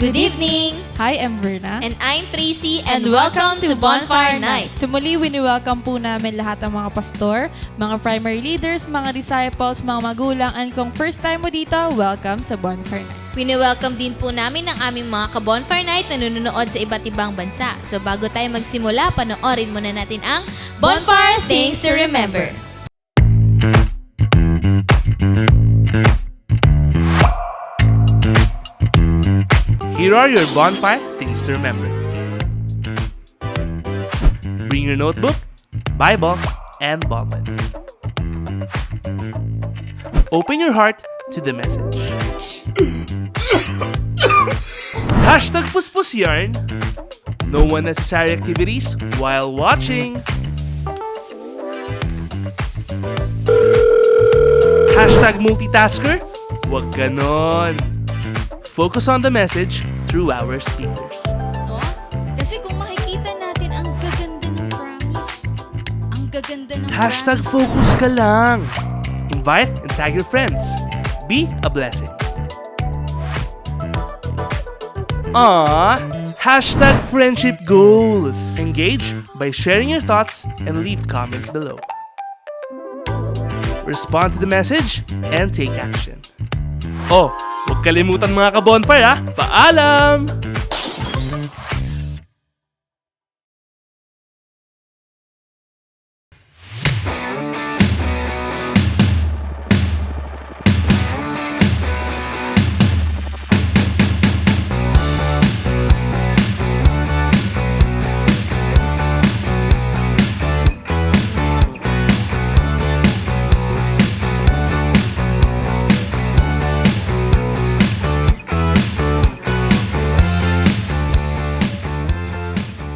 Good evening! Hi, I'm Verna. And I'm Tracy and welcome to Bonfire Night! So muli, wini-welcome po namin lahat ng mga pastor, mga primary leaders, mga disciples, mga magulang, and kung first time mo dito, welcome sa Bonfire Night. Wini-welcome din po namin ang aming mga ka-Bonfire Night na nanonood sa iba't ibang bansa. So bago tayo magsimula, panoorin muna natin ang Bonfire Things to Remember! Here are your bonfire things to remember. Bring your notebook, Bible, and ballpen. Open your heart to the message. Hashtag Puspus Yarn. No unnecessary activities while watching. Hashtag multitasker. Wag ganon. Focus on the message through our speakers. No? Kasi kung makikita natin, ang gaganda ng promise. Ang gaganda ng Hashtag promise. focus ka lang. Invite and tag your friends. Be a blessing. Hashtag friendship goals. Engage by sharing your thoughts and leave comments below. Respond to the message and take action. Oh, huwag kalimutan mga ka-bonfire ha. Paalam!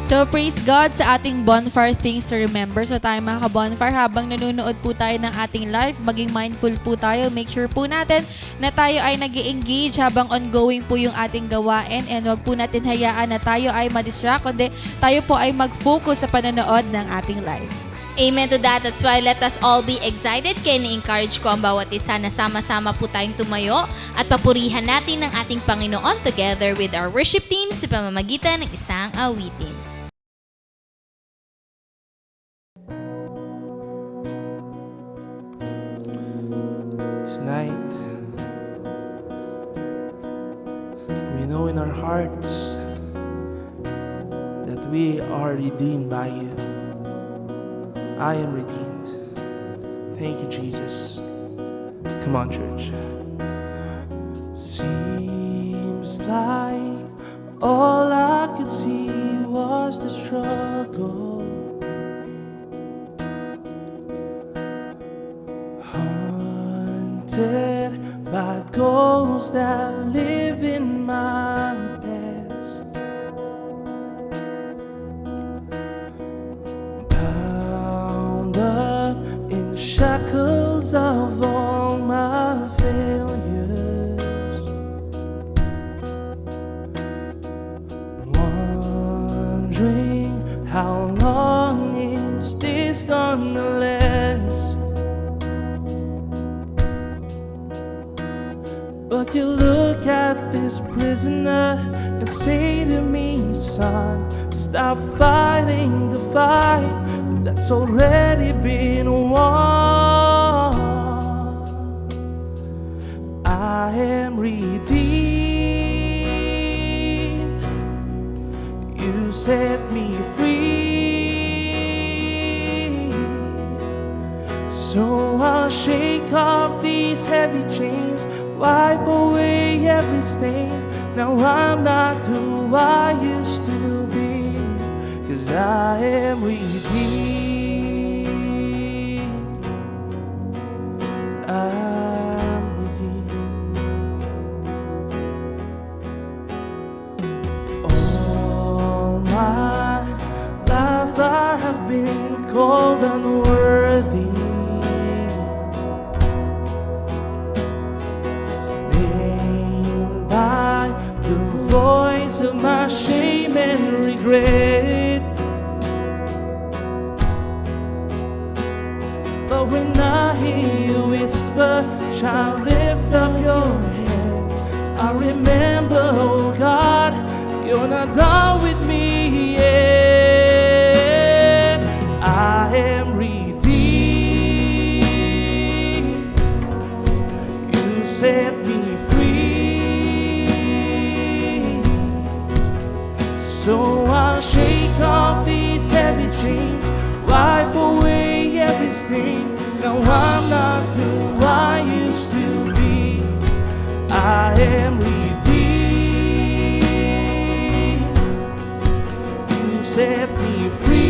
So, praise God sa ating Bonfire Things to Remember. So, tayo mga ka-bonfire, habang nanonood po tayo ng ating live, maging mindful po tayo. Make sure po natin na tayo ay nag-engage habang ongoing po yung ating gawain, and wag po natin hayaan na tayo ay ma-distract, kundi tayo po ay mag-focus sa panonood ng ating live. Amen to that. That's why let us all be excited. Kaya ni-encourage ko ang bawat isa na sama-sama po tayong tumayo at papurihan natin ng ating Panginoon together with our worship team sa pamamagitan ng isang awitin. Tonight, we know in our hearts that we are redeemed by you. I am redeemed. Thank you, Jesus. Come on, church. Seems like all I could see was the struggle. Haunted by ghosts that live in my past. Bound up in shackles of all my failures. Wondering how long is this gonna last? But you look at this prisoner and say to me, son, stop fighting the fight that's already been won. I am redeemed. You set me free. So I'll shake off these heavy chains, wipe away every stain. Now I'm not who I used to be, 'cause I am redeemed. I'm redeemed. All my life I have been called unworthy. By the voice of my shame and regret. But when I hear you whisper, child, lift up your head. I remember, oh God, you're not done with me yet. I am redeemed. You set me free. So I'll shake off these heavy chains, wipe away every stain. Now I'm not who I used to be. I am redeemed. You set me free.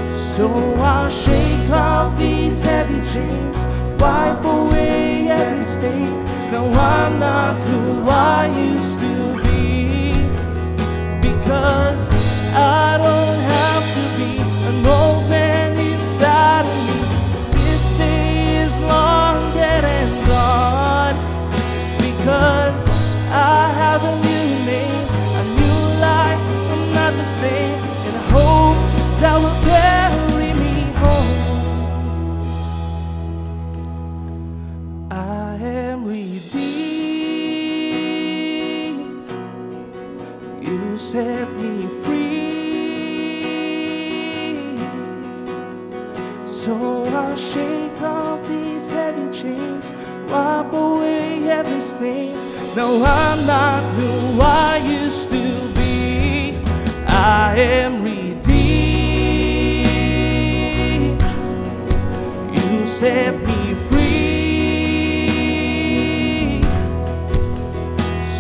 So I'll shake off these heavy chains, wipe away every stain. Now I'm not who I used to be, because I don't have to be an old man inside of me. This day is long dead and gone, because I have a new name, a new life. I'm not the same, and I hope that will carry me home. I am redeemed. You set me free. So I'll shake off these heavy chains, wipe away every stain. No, I'm not who I used to be. I am redeemed. You set me free.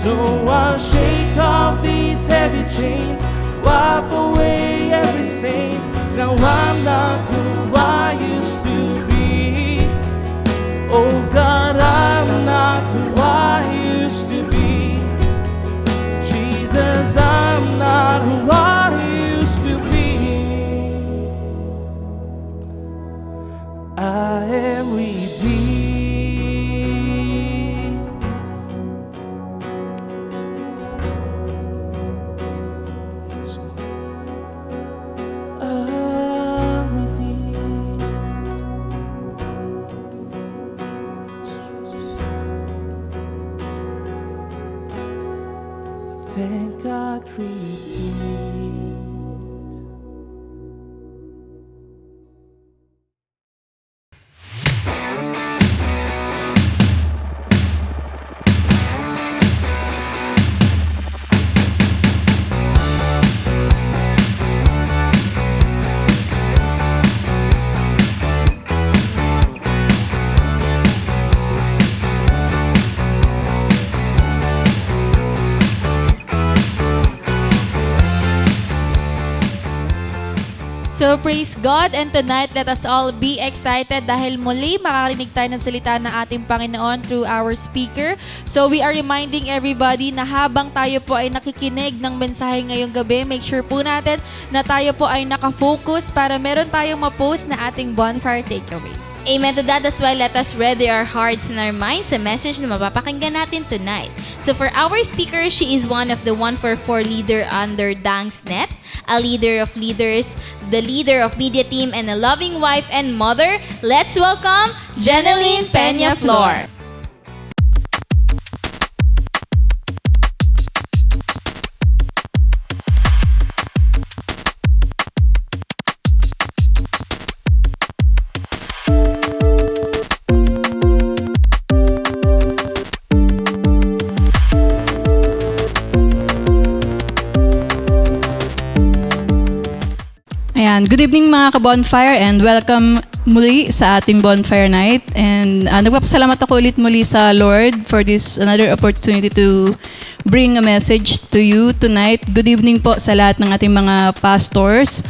So I'll shake off these heavy chains, wipe away every stain. Now I'm not who I used to be. Oh God, I'm not who I used to be. Jesus, I'm not who I used to be. I am redeemed. Yes, Lord. I'm redeemed. Thank God, redeemed. So praise God, and tonight let us all be excited dahil muli makakarinig tayo ng salita ng ating Panginoon through our speaker. So we are reminding everybody na habang tayo po ay nakikinig ng mensahe ngayong gabi, make sure po natin na tayo po ay nakafocus para meron tayong ma-post na ating bonfire takeaways. Amen to that. That's why let us ready our hearts and our minds sa message na mapapakinggan natin tonight. So for our speaker, she is one of the 144 leader under Dangsnet, a leader of leaders, the leader of media team, and a loving wife and mother. Let's welcome Jeneline Peñaflor. Ayan, good evening mga ka-bonfire and welcome muli sa ating bonfire night. And nagpapasalamat ako ulit muli sa Lord for this another opportunity to bring a message to you tonight. Good evening po sa lahat ng ating mga pastors,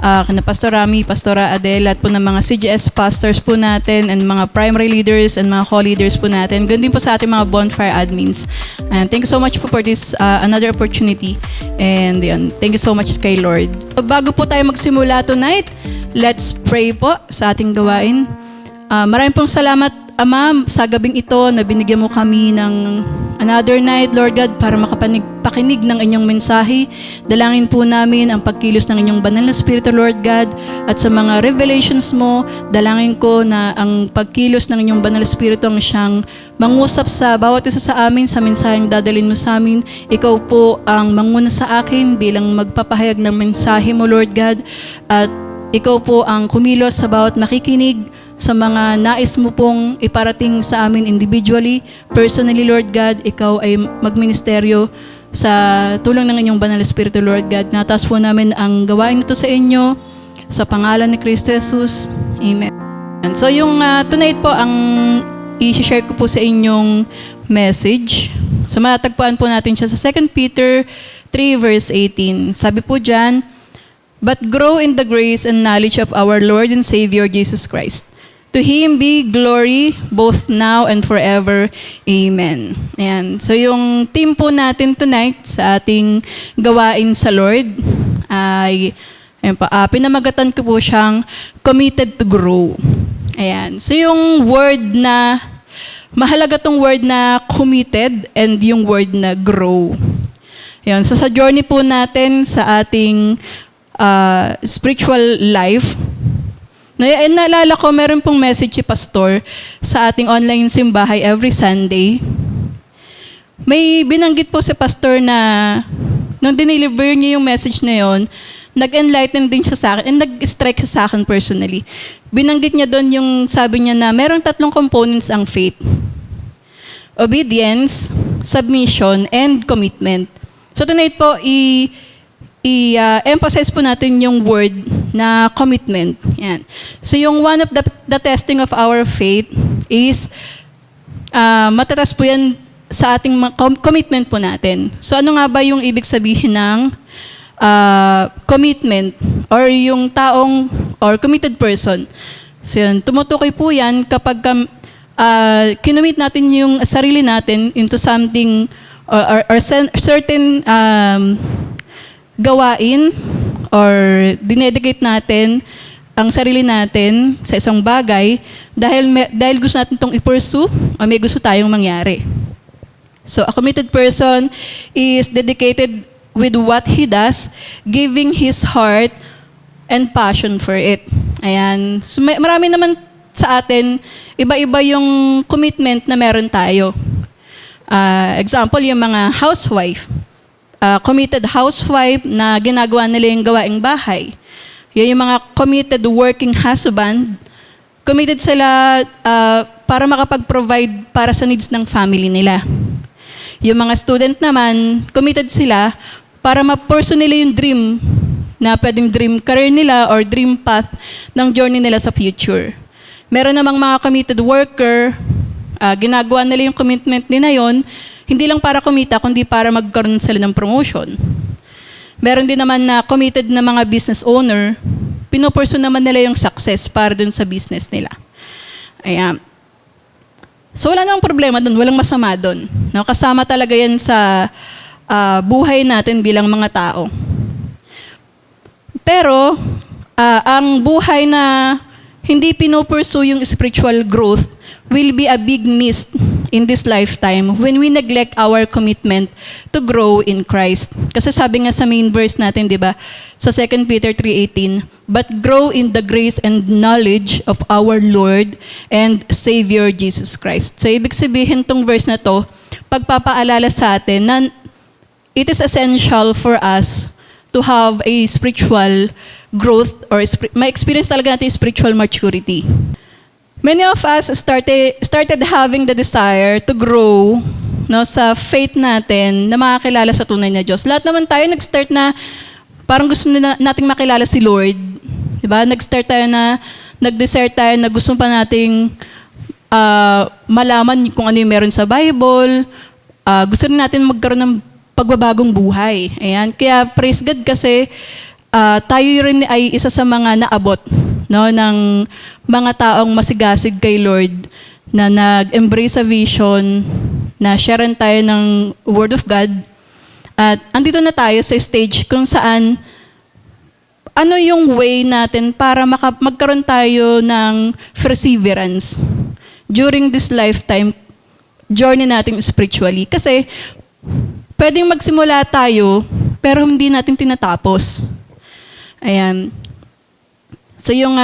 kana Pastor Rami, Pastora Adele, at po ng mga CGS pastors po natin and mga primary leaders and mga co-leaders po natin. Ganun din po sa ating mga bonfire admins. And thank you so much po for this another opportunity. And yun, thank you so much kay Lord. Bago po tayo magsimula tonight, let's pray po sa ating gawain. Maraming pong salamat, Ama, sa gabing ito na binigyan mo kami ng another night, Lord God, para makapakinig ng inyong mensahe. Dalangin po namin ang pagkilos ng inyong banal na Espiritu, Lord God, at sa mga revelations mo, dalangin ko na ang pagkilos ng inyong banal na Espiritu ang siyang mangusap sa bawat isa sa amin, sa mensaheng dadalhin mo sa amin. Ikaw po ang manguna sa akin bilang magpapahayag ng mensahe mo, Lord God, at ikaw po ang kumilos sa bawat makikinig, sa mga nais mo pong iparating sa amin individually, personally, Lord God. Ikaw ay magministeryo sa tulong ng inyong banal na Espiritu, Lord God. Nataas po namin ang gawain ito sa inyo, sa pangalan ni Kristo Jesus. Amen. So yung tonight po, ang i-share ko po sa inyong message. So matatagpuan po natin siya sa 2 Peter 3 verse 18. Sabi po dyan, "But grow in the grace and knowledge of our Lord and Savior Jesus Christ. To Him be glory both now and forever. Amen." Ayan. So yung team po natin tonight sa ating gawain sa Lord ay, pinamagatan ko po siyang committed to grow. Ayan. So yung word na, mahalaga tong word na committed and yung word na grow. Ayan. So sa journey po natin sa ating spiritual life, naalala ko, meron pong message si Pastor sa ating online simbahay every Sunday. May binanggit po si Pastor na nung dineliver niya yung message na yon, nag-enlighten din siya sa akin and nag-strike siya sa akin personally. Binanggit niya doon yung sabi niya na merong 3 components ang faith: obedience, submission, and commitment. So tonight po, i-emphasize po natin yung word na commitment. Yan. So yung one of the testing of our faith is matatas po yan sa ating commitment po natin. So ano nga ba yung ibig sabihin ng commitment or yung taong or committed person? So yun, tumutukoy po yan kapag kinumit natin yung sarili natin into something or certain gawain, or dinedicate natin ang sarili natin sa isang bagay dahil gusto natin itong i-pursue o may gusto tayong mangyari. So a committed person is dedicated with what he does, giving his heart and passion for it. Ayan. So marami naman sa atin, iba-iba yung commitment na meron tayo. Example, yung mga housewife. Committed housewife na ginagawa nila yung gawaing bahay. Yan yung mga committed working husband. Committed sila para makapag-provide para sa needs ng family nila. Yung mga student naman, committed sila para ma-pursue nila yung dream na pwedeng dream career nila or dream path ng journey nila sa future. Meron namang mga committed worker, ginagawa nila yung commitment nila yon, hindi lang para kumita, kundi para magkaroon sila ng promotion. Meron din naman na committed na mga business owner, pinupursue naman nila yung success para dun sa business nila. Ayan. So wala namang problema dun, walang masama dun. No, kasama talaga yan sa buhay natin bilang mga tao. Pero, ang buhay na hindi pinupursue yung spiritual growth will be a big miss in this lifetime when we neglect our commitment to grow in Christ. Kasi sabi nga sa main verse natin, di ba, sa 2 Peter 3:18, "But grow in the grace and knowledge of our Lord and Savior Jesus Christ." So ibig sabihin tong verse na to, pagpapaalala sa atin na it is essential for us to have a spiritual growth or ma-experience talaga natin spiritual maturity. Many of us started having the desire to grow, no, sa faith natin na makakilala sa tunay na Diyos. Lahat naman tayo nag-start na parang gusto nating makilala si Lord. Diba? Nag-start tayo na, nag-desire tayo na gusto pa nating malaman kung ano yung meron sa Bible. Gusto rin natin magkaroon ng pagbabagong buhay. Ayan. Kaya praise God kasi tayo rin ay isa sa mga naabot, no, ng mga taong masigasig kay Lord na nag-embrace sa vision, na sharean tayo ng Word of God. At andito na tayo sa stage kung saan ano yung way natin para magkaroon tayo ng perseverance during this lifetime journey natin spiritually. Kasi, pwedeng magsimula tayo, pero hindi natin tinatapos. Ayan. So yung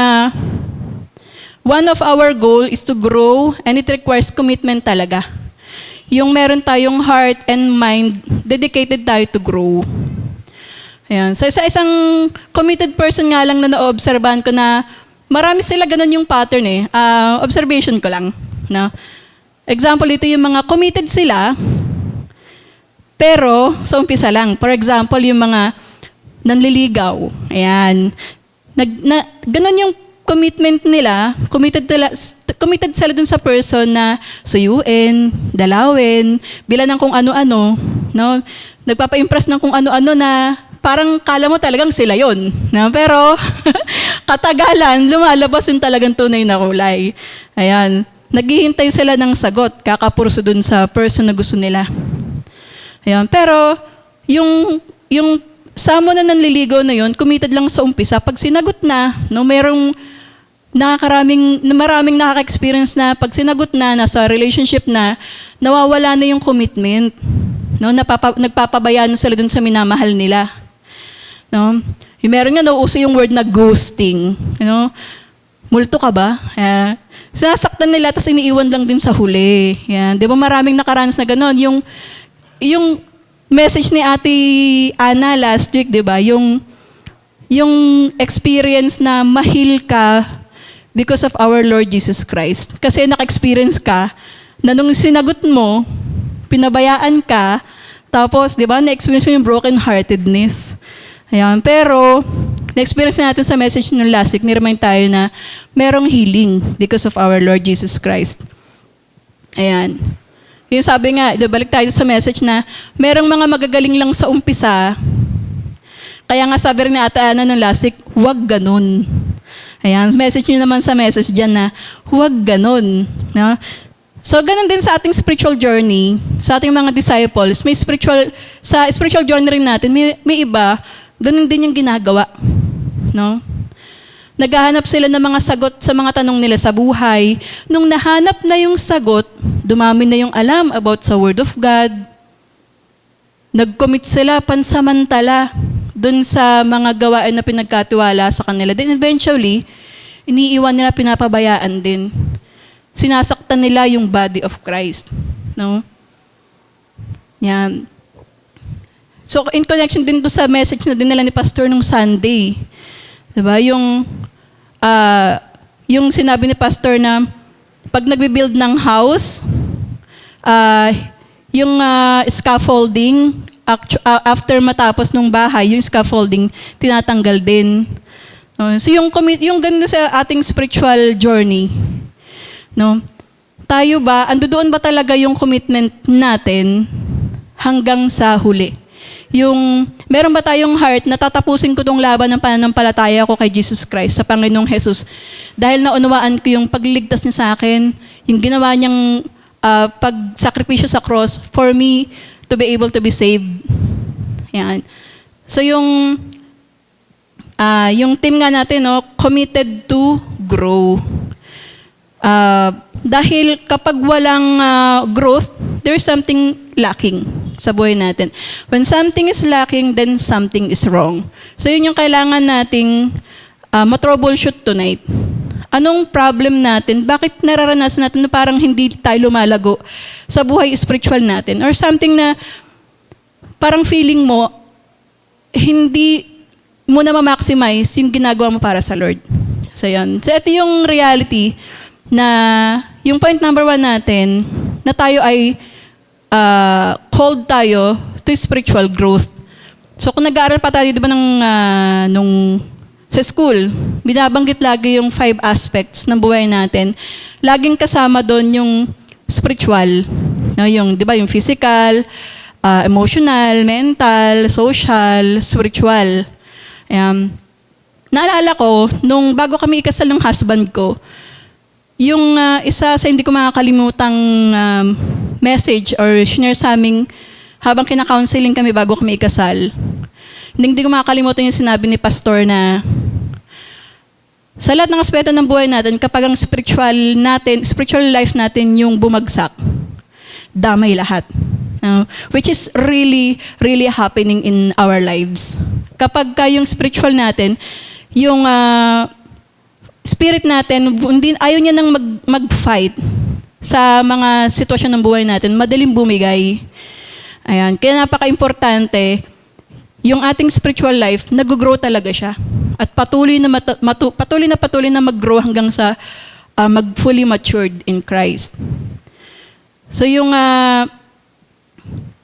one of our goal is to grow and it requires commitment talaga. Yung meron tayong heart and mind, dedicated tayo to grow. Ayan. So isang committed person nga lang na naobserbahan ko na marami sila ganun yung pattern eh. Observation ko lang. No? Example, ito yung mga committed sila, pero sa umpisa lang. For example, yung mga nanliligaw. Ayan. Ganun yung commitment nila. Committed sila dun sa person na suyuin, dalawin, bilan ng kung ano-ano. No? Nagpapa-impress ng kung ano-ano na parang kala mo talagang sila yon. No? Pero katagalan, lumalabas yung talagang tunay na kulay. Ayan. Naghihintay sila ng sagot, kakapurso dun sa person na gusto nila. Ayan. Pero, yung samo na nanliligaw na yun, committed lang sa umpisa. Pag sinagot na, no, maraming nakaka-experience na pag sinagot na, nasa relationship na, nawawala na yung commitment. No, nagpapabayaan sila dun sa minamahal nila. No? Yung meron nga, nauuso yung word na ghosting. You know? Multo ka ba? Sinasaktan nila, tapos iniiwan lang din sa huli. Yan. Di ba maraming nakaranas na gano'n? Yung message ni Ate Ana last week, di ba? Yung experience na mahil ka because of our Lord Jesus Christ. Kasi naka-experience ka na nung sinagot mo, pinabayaan ka, tapos, di ba, na-experience mo yung brokenheartedness. Ayan. Pero, na-experience natin sa message nung last week, ni-remind tayo na merong healing because of our Lord Jesus Christ. Ayan. Yung sabi nga, balik tayo sa message na merong mga magagaling lang sa umpisa. Kaya nga sabi rin ni Ate Ana nung last week, huwag ganun. Ayan, message nyo naman sa message dyan na huwag ganun. No? So, ganun din sa ating spiritual journey, sa ating mga disciples, sa spiritual journey rin natin, may iba, ganun din yung ginagawa. No? Naghahanap sila ng mga sagot sa mga tanong nila sa buhay. Nung nahanap na yung sagot, dumami na yung alam about sa Word of God. Nag-commit sila pansamantala dun sa mga gawain na pinagkatiwala sa kanila. Then eventually, iniiwan nila, pinapabayaan din. Sinasaktan nila yung body of Christ. No? Yan. So, in connection din to sa message na dinala ni Pastor nung Sunday. Diba? Yung sinabi ni Pastor na pag nagbe-build ng house, yung scaffolding, after matapos ng bahay, yung scaffolding, tinatanggal din. So yung ganito sa ating spiritual journey, no? Tayo ba, andoon ba talaga yung commitment natin hanggang sa huli? Yung, meron ba tayong heart na tatapusin ko tong laban ng pananampalataya ko kay Jesus Christ, sa Panginoong Jesus, dahil naunawaan ko yung pagliligtas niya sa akin, yung ginawa niyang pagsakripisyo sa cross for me to be able to be saved. Yan. So yung team nga natin, no, committed to grow. Dahil kapag walang growth, there's something lacking sa buhay natin. When something is lacking, then something is wrong. So yun yung kailangan nating matroubleshoot tonight. Anong problem natin? Bakit nararanasan natin na parang hindi tayo lumalago sa buhay spiritual natin? Or something na parang feeling mo, hindi mo na ma-maximize yung ginagawa mo para sa Lord. So yun. So ito yung reality na yung point number 1 natin, na tayo ay called tayo to spiritual growth. So kung nag-aaral pa tayo, di ba, sa school, binabanggit lagi yung 5 aspects ng buhay natin. Laging kasama doon yung spiritual. No? Yung, di ba, yung physical, emotional, mental, social, spiritual. Naalala ko, nung bago kami ikasal ng husband ko, yung isa sa hindi ko makakalimutang message or share sa aming habang kina-counseling kami bago kami ikasal. Hindi ko makakalimutan yung sinabi ni Pastor na sa lahat ng aspeto ng buhay natin, kapag ang spiritual life natin yung bumagsak, damay lahat. Which is really, really happening in our lives. Kapag yung spiritual natin, yung spirit natin, ayaw niya nang mag-fight sa mga sitwasyon ng buhay natin, madaling bumigay. Ayan. Kaya napaka-importante, yung ating spiritual life, nag-grow talaga siya. At patuloy na mag-grow hanggang sa mag-fully matured in Christ. So yung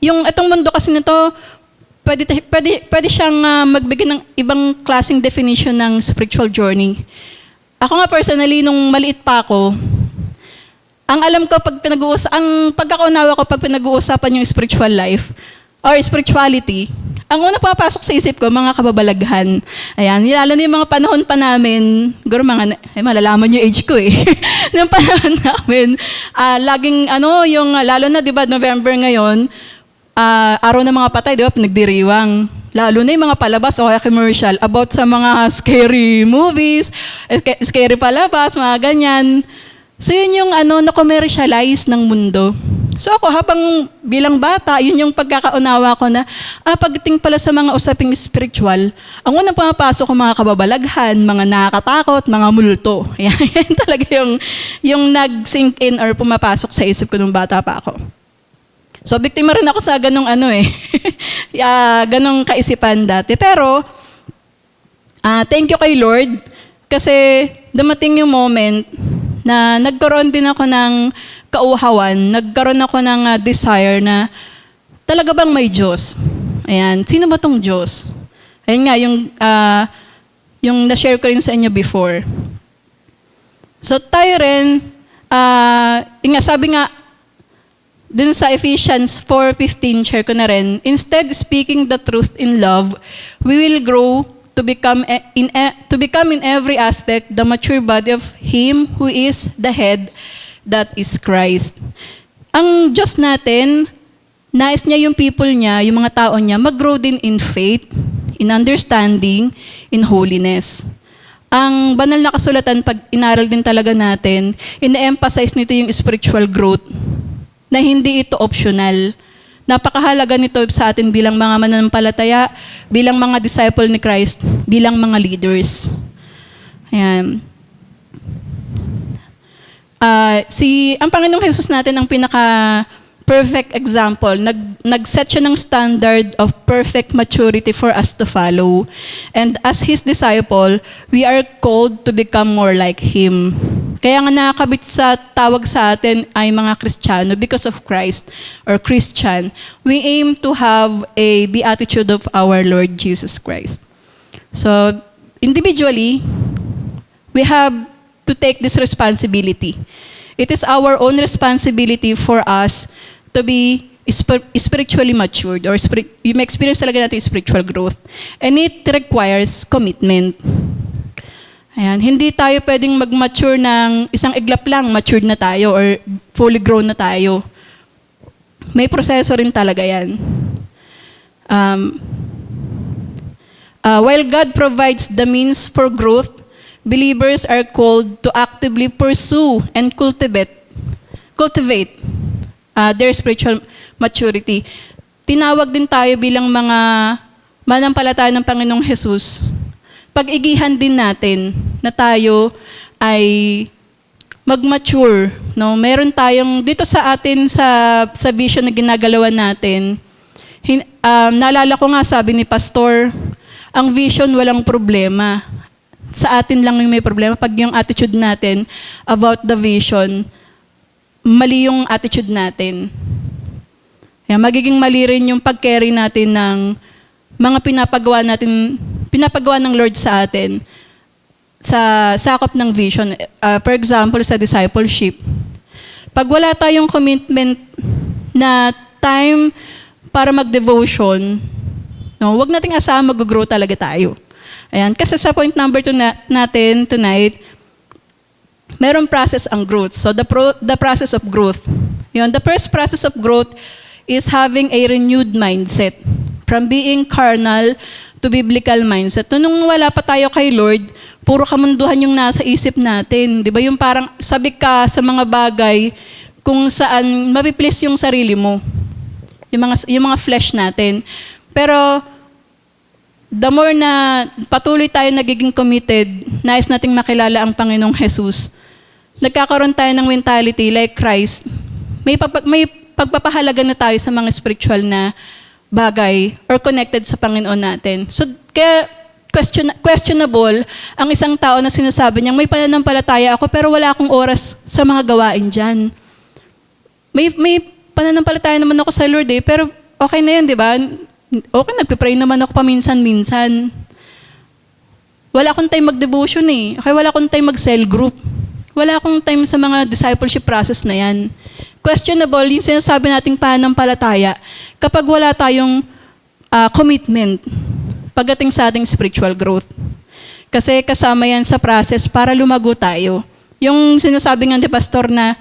itong mundo kasi nito, pwede siyang magbigay ng ibang klaseng definition ng spiritual journey. Ako nga personally, nung maliit pa ako, ang alam ko ang pagkakaunawa ko pag pinag-uusapan yung spiritual life or spirituality, ang unang papasok sa isip ko, mga kababalaghan. Ayan, lalo na yung mga panahon pa namin, malalaman yung age ko eh. Noong panahon namin, laging lalo na 'di ba November ngayon, araw ng mga patay, 'di ba, pinagdiriwang. Lalo na yung mga palabas o kaya commercial about sa mga scary movies, scary palabas, mga ganyan. So yun yung na-commercialize ng mundo. So ako habang bilang bata, yun yung pagkakaunawa ko na pagdating pala sa mga usaping spiritual, ang unang pumapasok ko mga kababalaghan, mga nakakatakot, mga multo. Yan talaga yung nag-sink in or pumapasok sa isip ko nung bata pa ako. So biktima rin ako sa ganong ganong kaisipan dati. Pero thank you kay Lord kasi dumating yung moment na nagkaroon din ako ng kauhawan, nagkaroon ako ng desire na talaga bang may Diyos? Ayan, sino ba tong Diyos? Ayan nga, yung na-share ko rin sa inyo before. So tayo rin, sabi nga, dun sa Ephesians 4:15, share ko na rin, instead speaking the truth in love, we will grow to become in every aspect the mature body of Him who is the head, that is Christ. Ang Diyos natin, nais niya yung people niya, yung mga tao niya, mag-grow din in faith, in understanding, in holiness. Ang banal na kasulatan, pag inaral din talaga natin, ina-emphasize nito yung spiritual growth, na hindi ito optional. Napakahalaga nito sa atin bilang mga mananampalataya, bilang mga disciple ni Christ, bilang mga leaders. Ayan. Ang Panginoong Jesus natin ang pinaka-perfect example. Nag-set siya ng standard of perfect maturity for us to follow. And as His disciple, we are called to become more like Him. Kaya nga nakakabit sa tawag sa atin ay mga Kristiyano because of Christ or Christian. We aim to have a beatitude of our Lord Jesus Christ. So, individually, we have to take this responsibility. It is our own responsibility for us to be spiritually matured or may experience talaga natin spiritual growth. And it requires commitment. Ayan, hindi tayo pwedeng mag-mature ng isang iglap lang, matured na tayo or fully grown na tayo. May proseso rin talaga yan. While God provides the means for growth, believers are called to actively pursue and cultivate their spiritual maturity. Tinawag din tayo bilang mga manampalataya ng Panginoong Jesus. Pag-igihan din natin na tayo ay mag-mature. No? Meron tayong, dito sa atin sa vision na ginagalawan natin, naalala ko nga sabi ni Pastor, ang vision walang problema. Sa atin lang yung may problema. Pag yung attitude natin about the vision, mali yung attitude natin. Kaya magiging mali rin yung pag-carry natin ng mga pinapagawa ng Lord sa atin sa sakop ng vision. For example, sa discipleship. Pag wala tayong commitment na time para mag-devotion, no, wag nating asahan mag-grow talaga tayo. Ayan. Kasi sa point number 2 natin tonight, merong process ang growth. So the process of growth. Yun, the first process of growth is having a renewed mindset. From being carnal to biblical mindset. Nung wala pa tayo kay Lord, puro kamunduhan yung nasa isip natin. Di ba? Yung parang sabik ka sa mga bagay, kung saan mapiplease yung sarili mo. Yung mga flesh natin. Pero the more na patuloy tayo nagiging committed, nais nating makilala ang Panginoong Jesus, nagkakaroon tayo ng mentality like Christ. May pagpapahalaga na tayo sa mga spiritual na bagay or connected sa Panginoon natin. So, kaya questionable ang isang tao na sinasabi niya, may pananampalataya ako pero wala akong oras sa mga gawain dyan. May pananampalataya naman ako sa Lord pero okay na yan, di ba? Okay, nagpipray naman ako paminsan-minsan. Wala akong time mag-devotion eh. Okay, wala akong time mag-cell group. Wala akong time sa mga discipleship process na yan. Questionable yung sinasabi nating pananampalataya kapag wala tayong commitment pagdating sa ating spiritual growth. Kasi kasama yan sa process para lumago tayo. Yung sinasabi nga ni Pastor na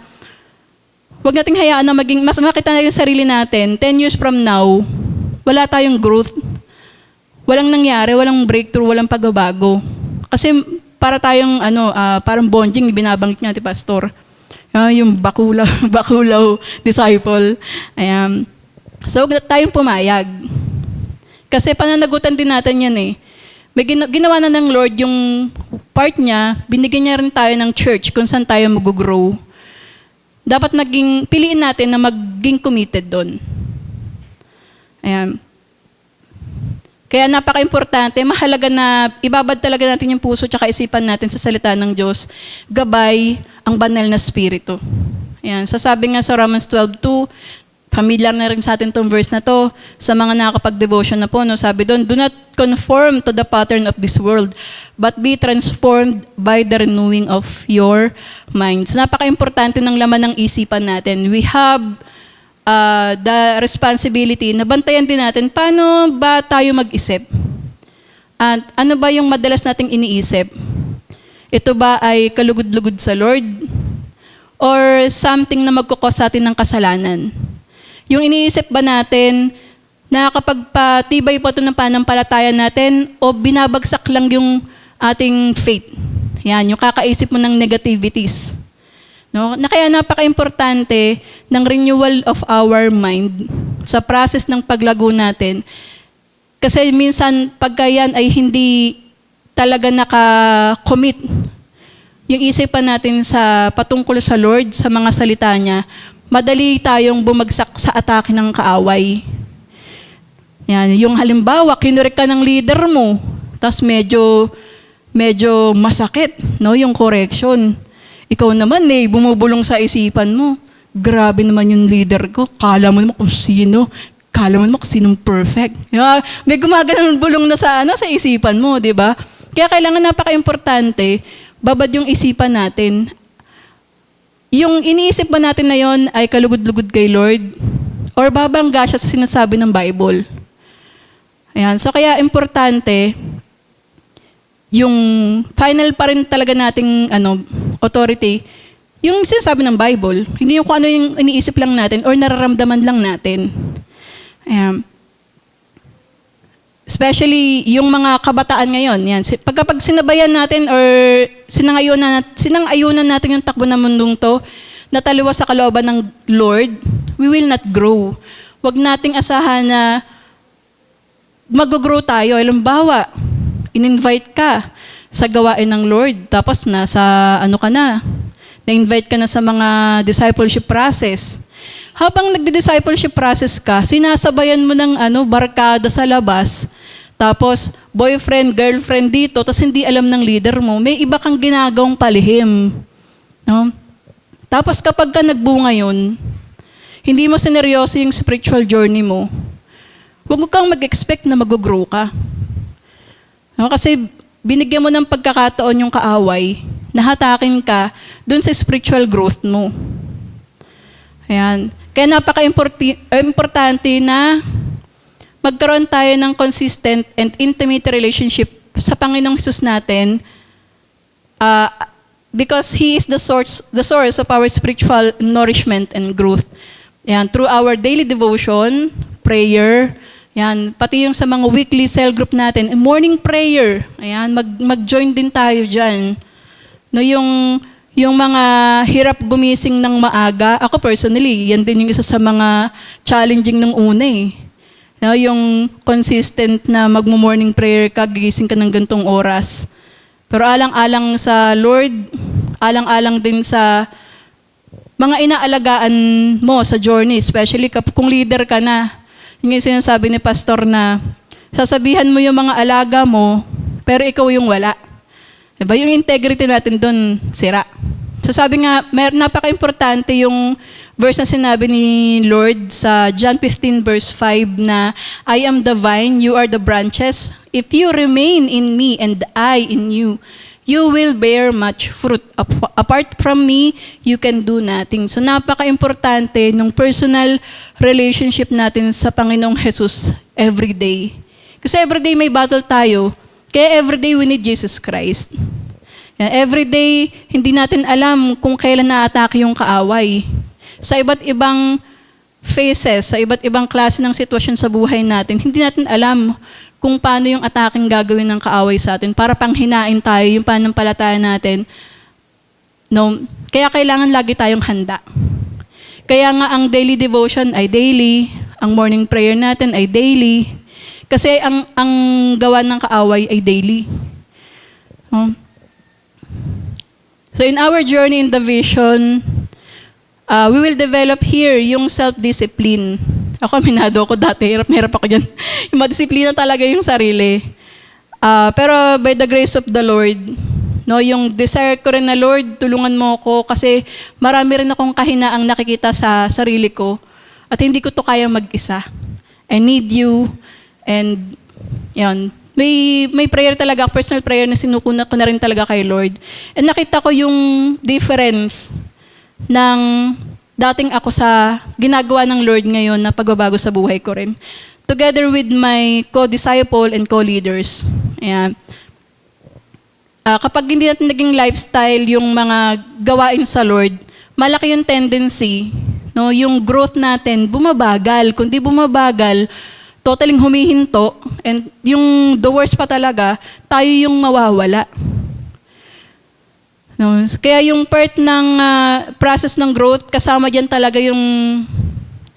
huwag nating hayaan na mas makita na yung sarili natin 10 years from now, wala tayong growth. Walang nangyari, walang breakthrough, walang pagbabago. Kasi para tayong parang bonjing, binabanggit nga ni Pastor. Yung bakulaw disciple. Ayan. So, tayong pumayag. Kasi pananagutan din natin yan eh. May ginawa na ng Lord yung part niya, binigyan niya rin tayo ng church kung saan tayo mag-grow. Dapat piliin natin na maging committed doon. Ayan. Kaya napaka-importante, mahalaga na ibabad talaga natin yung puso at isipan natin sa salita ng Diyos, gabay ang banal na spirito. Ayan. So sabi nga sa Romans 12:2, familiar na rin sa atin itong verse na to, sa mga nakakapag-devotion na po, no? Sabi doon, do not conform to the pattern of this world, but be transformed by the renewing of your mind. So napaka-importante ng laman ng isipan natin. We have the responsibility na bantayan din natin paano ba tayo mag-isip. At ano ba yung madalas nating iniisip? Ito ba ay kalugod-lugod sa Lord? Or something na magkukos sa atin ng kasalanan? Yung iniisip ba natin, nakakapagpatibay po ito ng panampalataya natin o binabagsak lang yung ating faith? Yan, yung kakaisip mo ng negativities. No? Na kaya napaka-importante ng renewal of our mind sa process ng paglago natin. Kasi minsan, pagka yan ay hindi talaga naka-commit yung isipan natin sa patungkol sa Lord, sa mga salita niya, madali tayong bumagsak sa atake ng kaaway. Yan, yung halimbawa, kinurek ka ng leader mo, tapos medyo masakit, no, yung correction. Ikaw naman bumubulong sa isipan mo. Grabe naman yung leader ko. Kala mo naman kung sino. Kala mo naman kung sinong perfect. May gumagano'ng bulong na sa isipan mo, di ba? Kaya kailangan napaka-importante, babad yung isipan natin. Yung iniisip ba natin na yon ay kalugod-lugod kay Lord? Or babangga siya sa sinasabi ng Bible? Ayan. So kaya importante, yung final pa rin talaga nating authority, yung sinasabi ng Bible, hindi yung kung ano yung iniisip lang natin or nararamdaman lang natin. Ayan. Especially yung mga kabataan ngayon, yan. Pagkapag sinabayan natin or sinang-ayunan natin yung takbo ng mundong to, na taliwas sa kalooban ng Lord, we will not grow. Huwag nating asahan na mag-grow tayo. Halimbawa, in-invite ka sa gawain ng Lord, tapos na-invite ka na sa mga discipleship process. Habang nagdi-discipleship process ka, sinasabayan mo ng barkada sa labas, tapos boyfriend, girlfriend dito, tapos hindi alam ng leader mo, may iba kang ginagawang palihim. No? Tapos kapag ka nagbunga yun, hindi mo sineryoso yung spiritual journey mo, huwag kang mag-expect na mag-grow ka. No? Kasi binigyan mo ng pagkakataon yung kaaway, nahatakin ka dun sa spiritual growth mo. Ayan. Kaya napaka-importante na magkaroon tayo ng consistent and intimate relationship sa Panginoong Hesus natin because He is the source of our spiritual nourishment and growth. Ayan. Through our daily devotion, prayer, yan, pati yung sa mga weekly cell group natin, morning prayer, ayan, mag-join din tayo dyan. No, yung Yung mga hirap gumising ng maaga, ako personally, yan din yung isa sa mga challenging nung una eh. No, yung consistent na magmo-morning prayer ka, gigising ka ng gantong oras. Pero alang-alang sa Lord, alang-alang din sa mga inaalagaan mo sa journey, especially kung leader ka na. Yung sinasabi ni Pastor na sasabihan mo yung mga alaga mo, pero ikaw yung wala. Diba? Yung integrity natin doon, sira. So sabi nga, napaka-importante yung verse na sinabi ni Lord sa John 15 verse 5 na, I am the vine, you are the branches. If you remain in me and I in you, you will bear much fruit. Apart from me, you can do nothing. So napaka-importante nung personal relationship natin sa Panginoong Jesus everyday. Kasi everyday may battle tayo, kaya everyday we need Jesus Christ. Everyday, hindi natin alam kung kailan na-atake yung kaaway. Sa iba't ibang phases, sa iba't ibang klase ng sitwasyon sa buhay natin, hindi natin alam kung paano yung ataking gagawin ng kaaway sa atin para panghinain tayo yung pananampalataya natin. No? Kaya kailangan lagi tayong handa. Kaya nga ang daily devotion ay daily, ang morning prayer natin ay daily, kasi ang gawa ng kaaway ay daily. No? So in our journey in the vision, we will develop here yung self-discipline. Ako, aminado ako dati, hirap na hirap ako dyan. Yung madisiplina talaga yung sarili. Pero by the grace of the Lord, no, yung desire ko rin na, Lord, tulungan mo ako kasi marami rin akong kahinaang nakikita sa sarili ko at hindi ko to kaya mag-isa. I need you. And yun, may prayer talaga, personal prayer na sinukuna ko na rin talaga kay Lord. And nakita ko yung difference ng dating ako sa ginagawa ng Lord ngayon na pagbabago sa buhay ko rin. Together with my co-disciple and co-leaders. Ayan. Kapag hindi natin naging lifestyle yung mga gawain sa Lord, malaki yung tendency, no, yung growth natin bumabagal. Kundi bumabagal, totaling humihinto, and yung the worst pa talaga, tayo yung mawawala. No? Kaya yung part ng process ng growth, kasama dyan talaga yung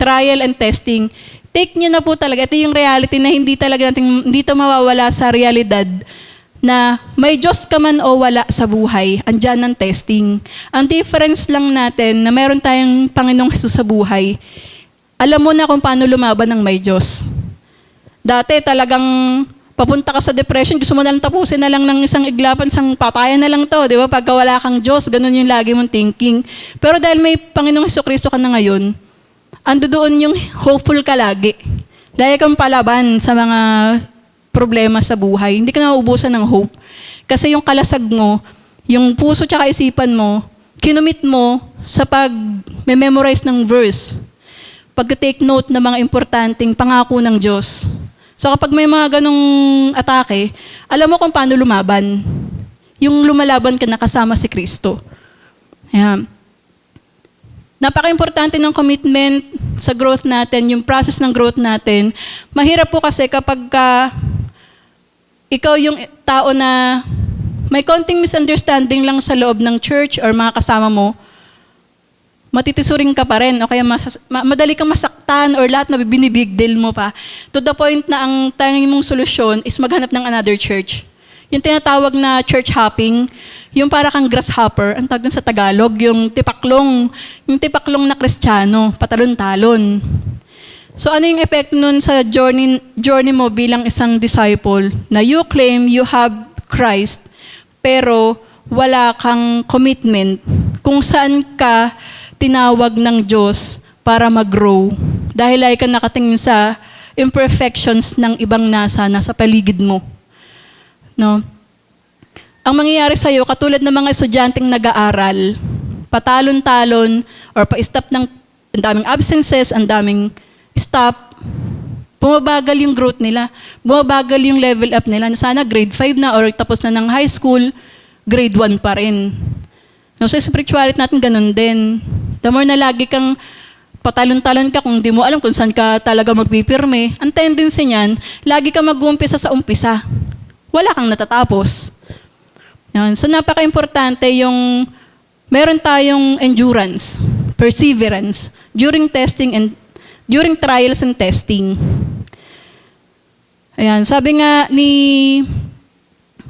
trial and testing. Take nyo na po talaga. Ito yung reality na hindi talaga natin, hindi ito mawawala sa realidad na may Diyos ka man o wala sa buhay, andyan ang testing. Ang difference lang natin na meron tayong Panginoong Jesus sa buhay, alam mo na kung paano lumaban ng may Diyos. Dati talagang papunta ka sa depression, gusto mo na lang tapusin na lang ng isang iglapan, isang patayan na lang to, di ba? Pagka wala kang Diyos, ganun yung lagi mong thinking. Pero dahil may Panginoong Jesucristo ka na ngayon, ando doon yung hopeful ka lagi. Lagi kang palaban sa mga problema sa buhay. Hindi ka na maubusan ng hope. Kasi yung kalasag mo, yung puso tsaka isipan mo, kinumit mo sa pag-memorize ng verse. Pag-take note ng mga importanteng pangako ng Diyos. So kapag may mga ganong atake, alam mo kung paano lumaban. Yung lumalaban ka na kasama si Kristo. Ayan. Napaka-importante ng commitment sa growth natin, yung process ng growth natin. Mahirap po kasi kapag ikaw yung tao na may konting misunderstanding lang sa loob ng church or mga kasama mo, matitisuring ka pa rin o kaya madali kang masaktan or lahat na binibig deal mo pa. To the point na ang tanging mong solusyon is maghanap ng another church. Yung tinatawag na church hopping, yung para kang grasshopper, ang tawag sa Tagalog, yung tipaklong na Kristiyano, patalon-talon. So ano yung epekto nun sa journey mo bilang isang disciple na you claim you have Christ pero wala kang commitment kung saan ka tinawag ng Diyos para mag-grow dahil ay ka nakatingin sa imperfections ng ibang nasa paligid mo. No? Ang mangyayari sa'yo, katulad ng mga estudyanteng nag-aaral, patalon-talon or pa-stop ng ang daming absences, ang daming stop, bumabagal yung growth nila, bumabagal yung level up nila. Sana grade 5 na or tapos na ng high school, grade 1 pa rin. No, sa spirituality natin ganun din. The more na lagi kang patalon-talon ka kung di mo alam kung saan ka talaga magpipirme, ang tendency niyan, lagi ka mag-uumpisa sa umpisa. Wala kang natatapos. Yan. So napaka-importante yung meron tayong endurance, perseverance, during trials and testing. Ayan, sabi nga ni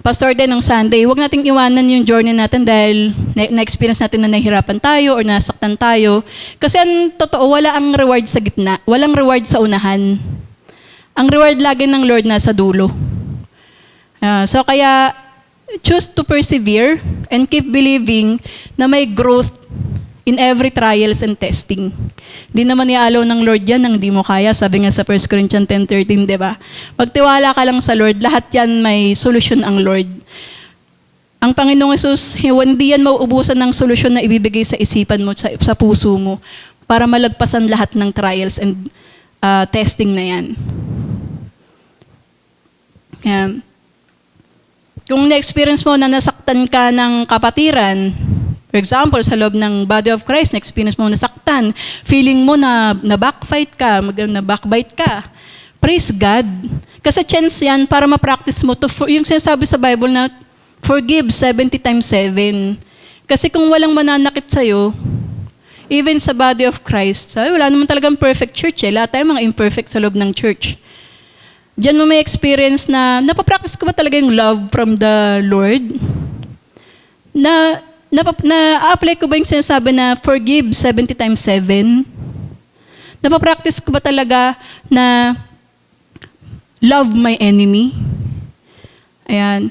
Pastor Den ng Sunday, huwag nating iwanan yung journey natin dahil na-experience natin na nahihirapan tayo or nasaktan tayo. Kasi ang totoo, wala ang reward sa gitna. Walang reward sa unahan. Ang reward lagi ng Lord nasa dulo. So kaya, choose to persevere and keep believing na may growth in every trials and testing. Di naman ialaw ng Lord yan nang di mo kaya. Sabi nga sa 1 Corinthians 10:13, di ba? Magtiwala ka lang sa Lord, lahat yan may solusyon ang Lord. Ang Panginoong Hesus, hindi yan mauubusan ng solusyon na ibibigay sa isipan mo, sa puso mo, para malagpasan lahat ng trials and testing na yan. Kung na-experience mo na nasaktan ka ng kapatiran, for example, sa loob ng body of Christ, na-experience mo nasaktan, feeling mo na backbite ka, praise God. Kasi chance yan para ma-practice mo to, yung sinasabi sa Bible na forgive 70 times 7. Kasi kung walang mananakit sa'yo, even sa body of Christ, wala naman talagang perfect church eh. Lahat tayo mga imperfect sa loob ng church. Diyan mo may experience na napapractice ko ba talaga yung love from the Lord? Na-apply ko ba yung sinasabi na forgive 70 times 7? Napapractice ko ba talaga na love my enemy? Ayan.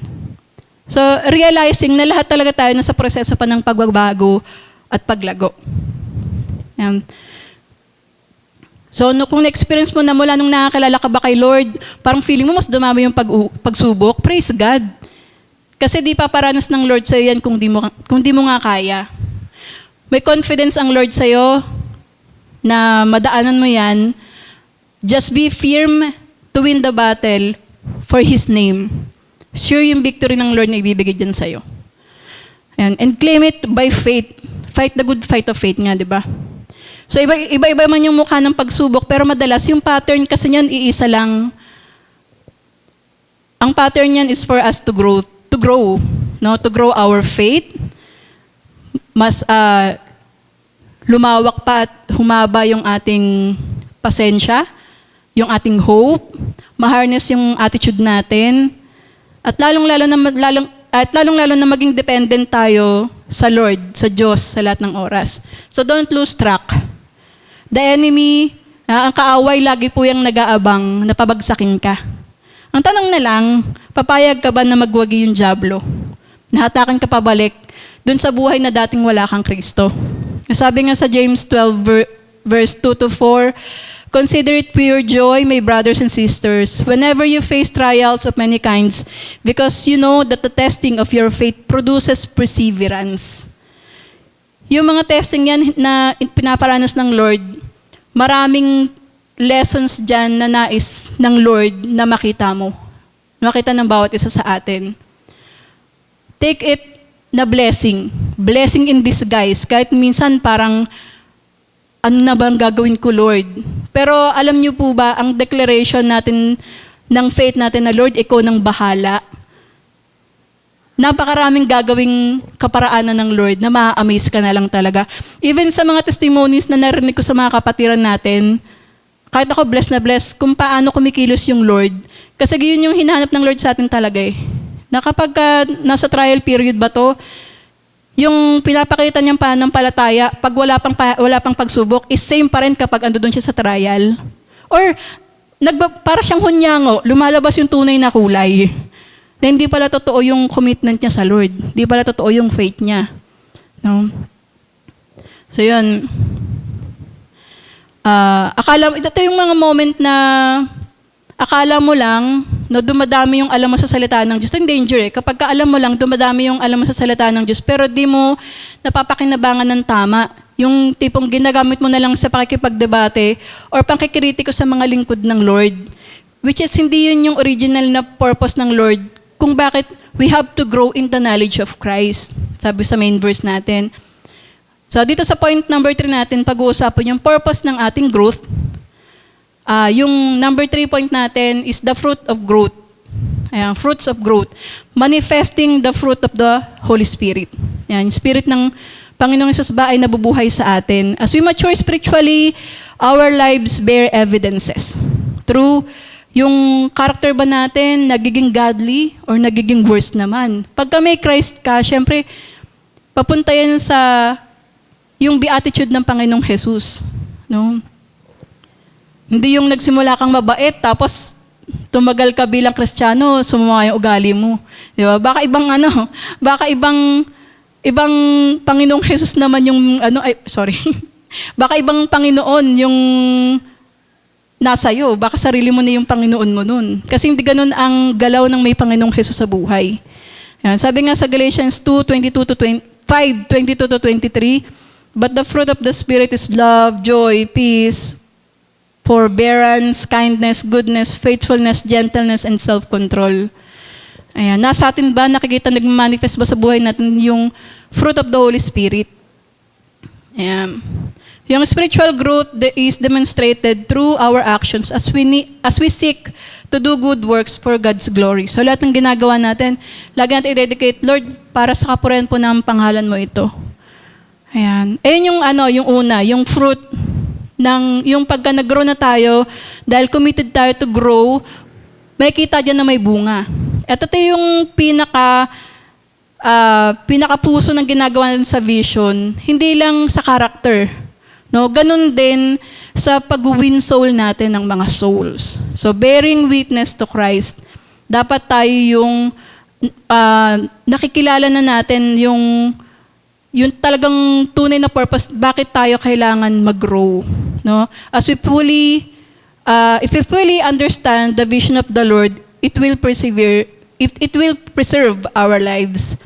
So, realizing na lahat talaga tayo nasa proseso pa ng pagbabago at paglago. Ayan. So, kung na-experience mo na mula nung nakakilala ka ba kay Lord, parang feeling mo mas dumami yung pagsubok, praise God. Kasi di paparanas ng Lord sa'yo yan kung di mo nga kaya. May confidence ang Lord sa'yo na madaanan mo yan. Just be firm to win the battle for His name. Sure yung victory ng Lord na ibibigay dyan sa'yo. Ayan. And claim it by faith. Fight the good fight of faith nga, di ba? So iba-iba man yung mukha ng pagsubok, pero madalas yung pattern kasi niyan iisa lang. Ang pattern niyan is for us to grow, no? To grow our faith. Mas lumawak pa at humaba yung ating pasensya, yung ating hope, ma-harness yung attitude natin, at lalong-lalo na maging dependent tayo sa Lord, sa Diyos, sa lahat ng oras. So don't lose track. The enemy, ang kaaway, lagi po yung nag-aabang na pabagsakin ka. Ang tanong na lang, papayag ka ba na magwagi yung dyablo? Nahatakan ka pabalik dun sa buhay na dating wala kang Kristo. Sabi nga sa James 12, verse 2-4, consider it pure joy, my brothers and sisters, whenever you face trials of many kinds, because you know that the testing of your faith produces perseverance. Yung mga testing yan na pinaparanas ng Lord, maraming lessons dyan na nais ng Lord na makita mo. Makita ng bawat isa sa atin. Take it na blessing. Blessing in disguise. Kahit minsan parang, ano na ba ang gagawin ko, Lord? Pero alam niyo po ba, ang declaration natin ng faith natin na, Lord, ikaw nang bahala. Napakaraming gagawing kaparaanan ng Lord na ma-amaze ka na lang talaga. Even sa mga testimonies na narinig ko sa mga kapatiran natin, kahit ako blessed na blessed kung paano kumikilos yung Lord. Kasi yun yung hinahanap ng Lord sa atin talaga eh. Na kapag nasa trial period ba to, yung pinapakita niyang pananampalataya, pag wala pang pagsubok, is same pa rin kapag ando doon siya sa trial. Or, para siyang hunyango, lumalabas yung tunay na kulay. Na hindi pala totoo yung commitment niya sa Lord. Hindi pala totoo yung faith niya. No? So yun. Ito yung mga moment na akala mo lang, no, dumadami yung alam mo sa salita ng Diyos. Ang danger eh. Kapag alam mo lang, dumadami yung alam mo sa salita ng Diyos, pero di mo napapakinabangan ng tama. Yung tipong ginagamit mo na lang sa pakikipagdebate or pakikritiko sa mga lingkod ng Lord. Which is hindi yun yung original na purpose ng Lord kung bakit we have to grow in the knowledge of Christ. Sabi sa main verse natin. So dito sa point number 3 natin, pag-uusapan yung purpose ng ating growth. Yung number 3 point natin is the fruit of growth. Ayan, fruits of growth. Manifesting the fruit of the Holy Spirit. Ayan, spirit ng Panginoong Hesus ba ay nabubuhay sa atin? As we mature spiritually, our lives bear evidences. Through yung character ba natin, nagiging godly or nagiging worse naman. Pagka may Christ ka, syempre, papunta yan sa yung beatitude ng Panginoong Hesus. No? Hindi yung nagsimula kang mabait, tapos tumagal ka bilang Kristiyano, sumama yung ugali mo. Di ba? Baka ibang Panginoong Hesus naman yung, baka ibang Panginoon yung nasa'yo. Baka sarili mo na yung Panginoon mo nun. Kasi hindi ganun ang galaw ng may Panginoong Hesus sa buhay. Yan. Sabi nga sa Galatians 5:22-23, but the fruit of the Spirit is love, joy, peace, forbearance, kindness, goodness, faithfulness, gentleness, and self-control. Ayan. Nasa atin ba, nakikita, nag-manifest ba sa buhay natin yung fruit of the Holy Spirit? Ayan. Yung spiritual growth is demonstrated through our actions as we seek to do good works for God's glory. So lahat ng ginagawa natin, lagi natin i-dedicate, Lord, para sa kapurihan po ng pangalan mo ito. Ayan. Ayun yung una, yung fruit yung pagka nag-grow na tayo, dahil committed tayo to grow, may kita dyan na may bunga. At ito yung pinakapuso ng ginagawa natin sa vision, hindi lang sa character. No, ganun din sa pag-win soul natin ng mga souls. So bearing witness to Christ, dapat tayo yung nakikilala na natin yung talagang tunay na purpose, bakit tayo kailangan mag-grow. No? As if we fully understand the vision of the Lord, it will preserve our lives.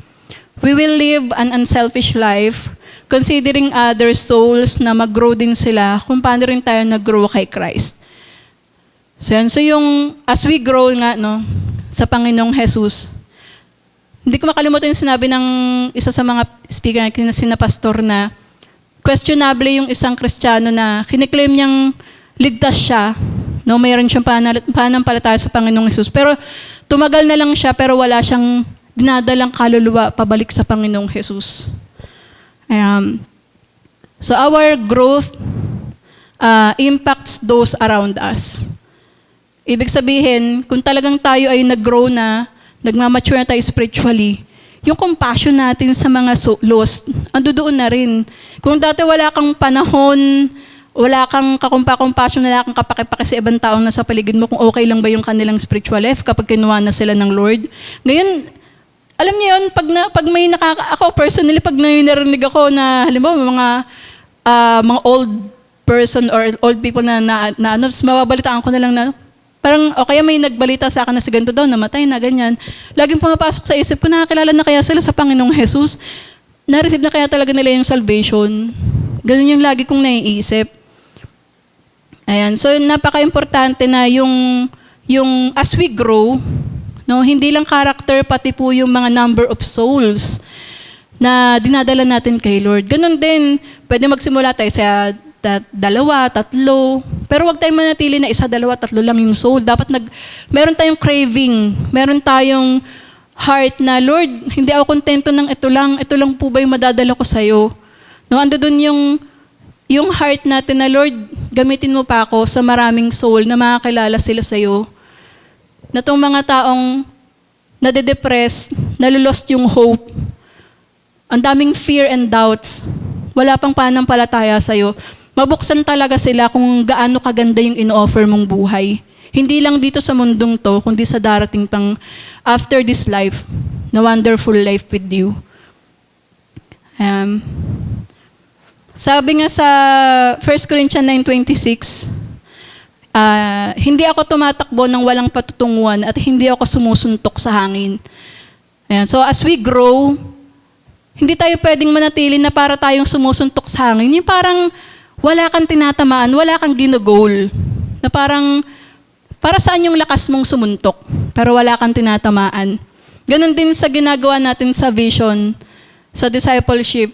We will live an unselfish life, considering other souls na mag-grow din sila kung paano rin tayo nag-grow kay Christ. So yung as we grow nga sa Panginoong Hesus, hindi ko makalimutan yung sinabi ng isa sa mga speaker na sina pastor na questionable yung isang Kristiyano na kiniklaim niyang ligtas siya, mayroon siyang pananampalataya sa Panginoong Hesus. Pero tumagal na lang siya pero wala siyang dinadalang kaluluwa pabalik sa Panginoong Hesus. So our growth impacts those around us. Ibig sabihin, kung talagang tayo ay nag-grow na, nagmamature na tayo spiritually, yung compassion natin sa mga lost, andoon na rin. Kung dati wala kang panahon, wala kang kakumpa-compassion, wala kang kapakipaki sa ibang taong nasa paligid mo kung okay lang ba yung kanilang spiritual life kapag kinuha na sila ng Lord. Ngayon, alam niyo yun, pag may ako personally, pag narinig ako na, halimbawa, mga old person or old people na mababalitaan ko na lang na, parang, o kaya may nagbalita sa akin na si ganito daw, namatay na, ganyan. Laging pumapasok sa isip ko, nakakilala na kaya sila sa Panginoong Hesus? Na-receive na kaya talaga nila yung salvation? Ganun yung lagi kong naiisip. Ayan, so napaka-importante na yung as we grow, hindi lang character, pati po yung mga number of souls na dinadala natin kay Lord. Ganun din, pwede magsimula tayo sa 2, 3, pero wag tayong manatili na 1, 2, 3 lang yung soul. Dapat meron tayong craving, meron tayong heart na, Lord, hindi ako kontento ng ito lang po ba yung madadala ko sa'yo? Ando dun yung heart natin na, Lord, gamitin mo pa ako sa maraming soul na makakilala sila sa'yo. Na itong mga taong nade-depress, nalulost yung hope, ang daming fear and doubts, wala pang panampalataya sa'yo, mabuksan talaga sila kung gaano kaganda yung ino-offer mong buhay. Hindi lang dito sa mundong to, kundi sa darating pang after this life, na wonderful life with you. Sabi nga sa 1 Corinthians 9:26, hindi ako tumatakbo ng walang patutunguhan at hindi ako sumusuntok sa hangin. Ayan. So as we grow, hindi tayo pwedeng manatili na para tayong sumusuntok sa hangin. Yung parang wala kang tinatamaan, wala kang ginagol. Na parang, para saan yung lakas mong sumuntok, pero wala kang tinatamaan. Ganon din sa ginagawa natin sa vision, sa discipleship.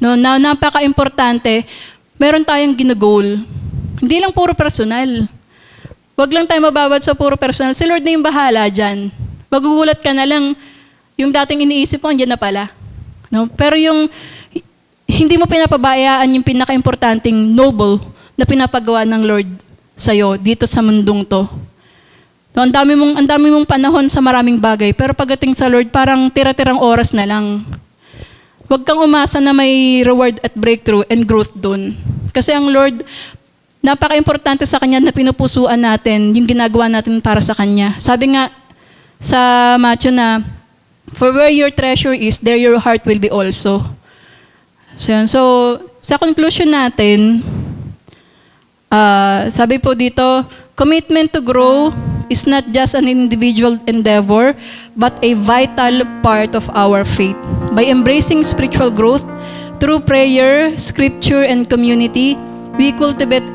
Na napaka-importante, meron tayong ginagol. Hindi lang puro personal. Wag lang tayo mababad sa puro personal. Si Lord na yung bahala dyan. Magugulat ka na lang, yung dating iniisip mo, andyan na pala. Pero yung hindi mo pinapabayaan yung pinaka-importanting noble na pinapagawa ng Lord sa'yo dito sa mundong to. No, ang dami mong panahon sa maraming bagay, pero pagdating sa Lord, parang tira-tirang oras na lang. Huwag kang umasa na may reward at breakthrough and growth doon. Kasi ang Lord, napaka-importante sa Kanya na pinupusuan natin yung ginagawa natin para sa Kanya. Sabi nga sa Matthew na, for where your treasure is, there your heart will be also. So, yun. So sa conclusion natin, sabi po dito, commitment to grow is not just an individual endeavor, but a vital part of our faith. By embracing spiritual growth through prayer, scripture, and community, we cultivate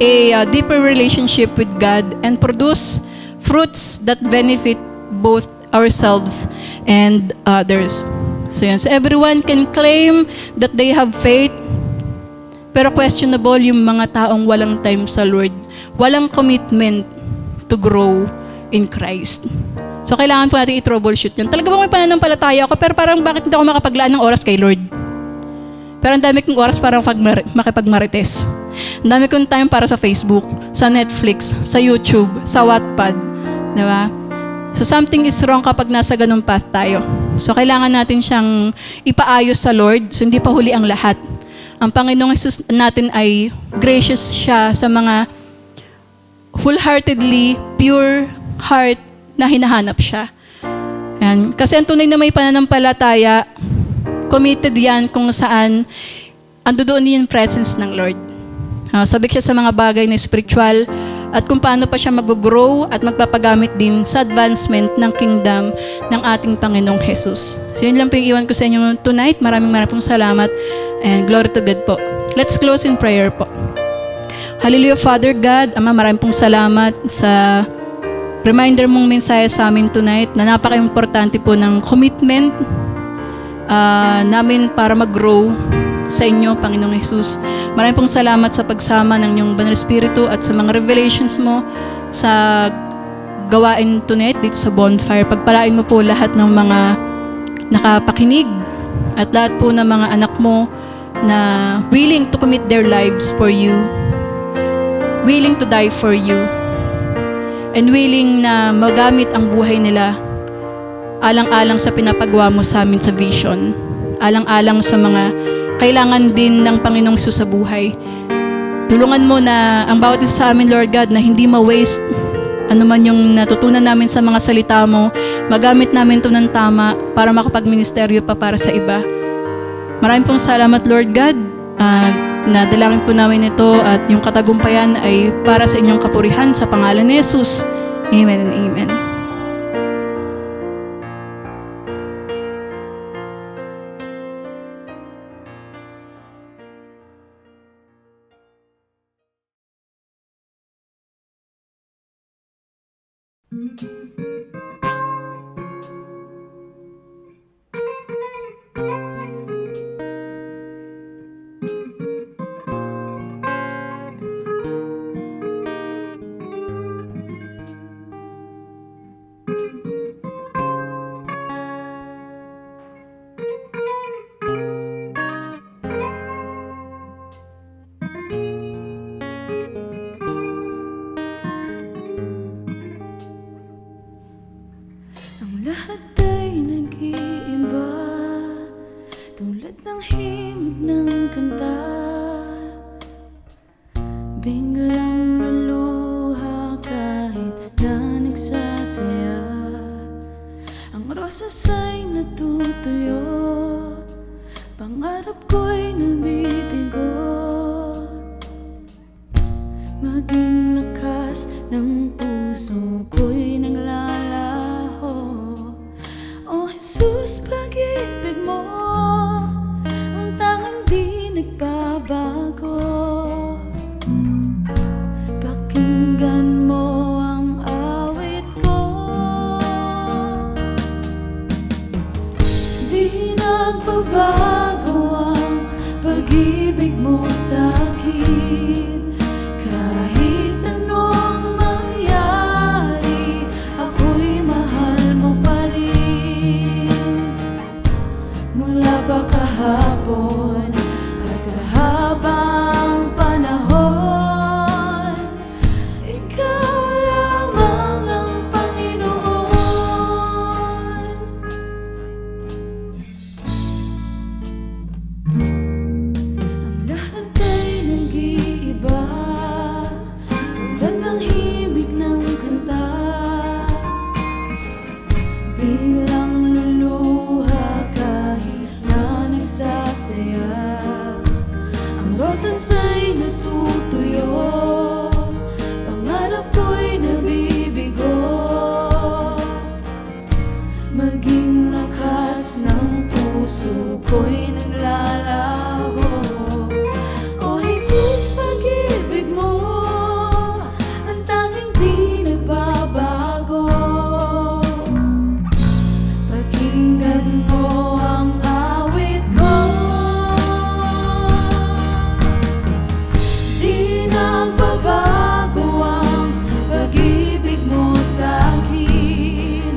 a deeper relationship with God and produce fruits that benefit both ourselves and others. So, yun. So everyone can claim that they have faith, pero questionable yung mga taong walang time sa Lord, walang commitment to grow in Christ. So kailangan po natin i-troubleshoot yan. Talaga bang may pananampalataya ako, pero parang bakit hindi ako makapaglaan ng oras kay Lord? Pero ang dami kong oras para makipagmarites. Ang dami kong time para sa Facebook, sa Netflix, sa YouTube, sa Wattpad. Diba? So something is wrong kapag nasa ganung path tayo. So kailangan natin siyang ipaayos sa Lord, so hindi pa huli ang lahat. Ang Panginoong Jesus natin ay gracious siya sa mga wholeheartedly pure heart na hinahanap siya. Yan. Kasi ang tunay na may pananampalataya, committed yan kung saan ando doon yung presence ng Lord. Sabik siya sa mga bagay na spiritual at kung paano pa siya mag-grow at magpapagamit din sa advancement ng kingdom ng ating Panginoong Jesus. So yun lang po yung iwan ko sa inyo tonight. Maraming pong salamat and glory to God po. Let's close in prayer po. Hallelujah, Father God. Ama, maraming pong salamat sa reminder mong mensahe sa amin tonight na napaka-importante po ng commitment namin para mag-grow sa inyo, Panginoong Jesus. Maraming pong salamat sa pagsama ng inyong Banal Espiritu at sa mga revelations mo sa gawain tonight dito sa Bonfire. Pagpalain mo po lahat ng mga nakapakinig at lahat po ng mga anak mo na willing to commit their lives for you, willing to die for you, and willing na magamit ang buhay nila alang-alang sa pinapagawa mo sa amin sa vision, alang-alang sa mga kailangan din ng Panginoong Jesus sa buhay. Tulungan mo na ang bawat isa sa amin, Lord God, na hindi ma-waste ano man yung natutunan namin sa mga salita mo, magamit namin ito ng tama para makapag-ministeryo pa para sa iba. Maraming pong salamat, Lord God. Nadalangin po namin ito at yung katagumpayan ay para sa inyong kapurihan sa pangalan ni Jesus. Amen and amen. Lahat ay nag-iiba, tulad ng himig ng kanta. Biglang luluha kahit na nagsasaya. Ang rosas ay natutuyo, pangarap ko'y nabibigo. Maging lakas ng puso ko'y naglalaho. Jesus, pag-ibig mo ang tanging di nagbabago. Pakinggan mo ang awit ko. Di nagbabago ang pag-ibig mo sa'kin. Kahit anong mangyari, ako'y mahal mo pa rin. Mula pa kahapon ako'y naglalaho. O Jesus, pag-ibig mo ang tanging di nagbabago. Pakinggan mo ang awit ko. Di nagbabago ang pag-ibig mo sa akin.